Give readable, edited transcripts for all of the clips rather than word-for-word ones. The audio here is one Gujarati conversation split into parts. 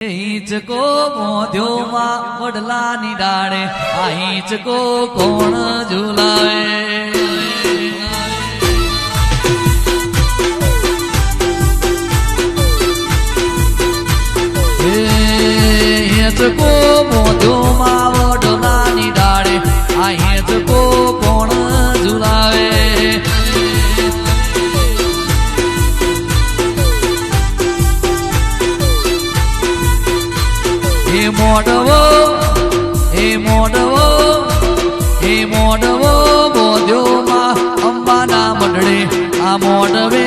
હિંચકો મોઢ્યો માં વડલાની ડાળે આ હિંચકો કોણ ઝુલાવે હિંચકો મોઢ્યો માં વડલાની ડાળે આ હિંચકો કોણ ઝુલાવે મોઢવો બોધ્યો માં અંબાના મંડળે આ મોઢવે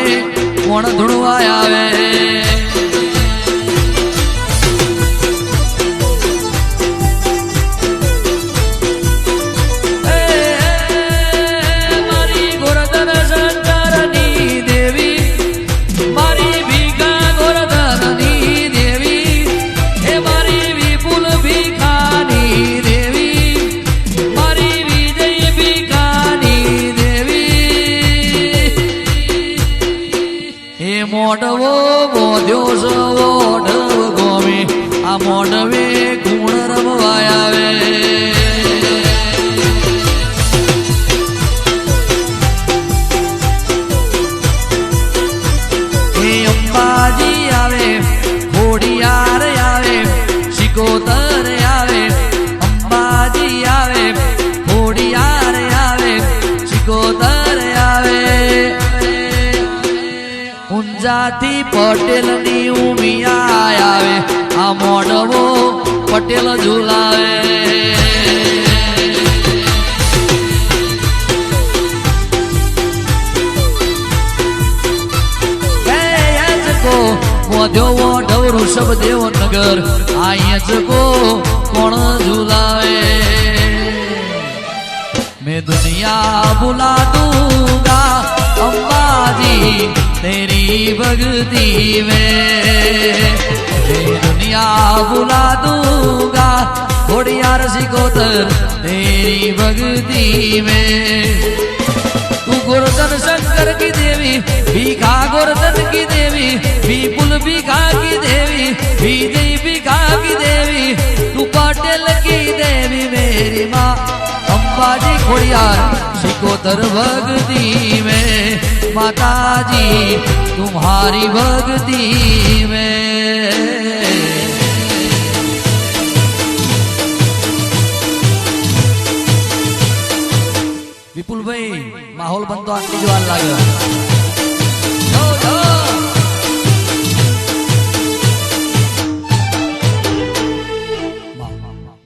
કોણ ધૂણવા આવે મારી ગોરધન શંકરની દેવી મારી ભીખા ગોરધનની દેવી એ મારી વિપુલ ભીખાની દેવી મારી વિજય ભીખાની દેવી એ મોઢવો બોધ્યો સવોઢવ ગોમે આ મોઢવે ગુણ રમવા આવે અંબાજી આવે ખોડિયાર આવે શિકોતર આવે અંબાજી આવે ખોડિયાર આવે શિકોતર આવે ઊંઝાથી પટેલની ઉમિયા આવે આ મોઢવો પટેલ ઝુલાવે મોઢ્યો ઓઢવ ઋષભદેવ નગર આ હિંચકો કોણ ઝુલાવે मैं दुनिया बुला दूंगा अम्बाजी तेरी भक्ति में मैं दुनिया बुला दूंगा घोड़ियार सिकोतर तेरी भक्ति में तू गोवर्धन शंकर की देवी भीखा गोवर्धन की देवी विपुल भीखा की देवी विजय भीखा की देवी तू पटेल की देवी मेरी माँ अंबाजी खोड़ियार सिकोतर भक्ति में माताजी तुम्हारी भक्ति में विपुल भाई माहौल बनता आखरी ज्वार लगे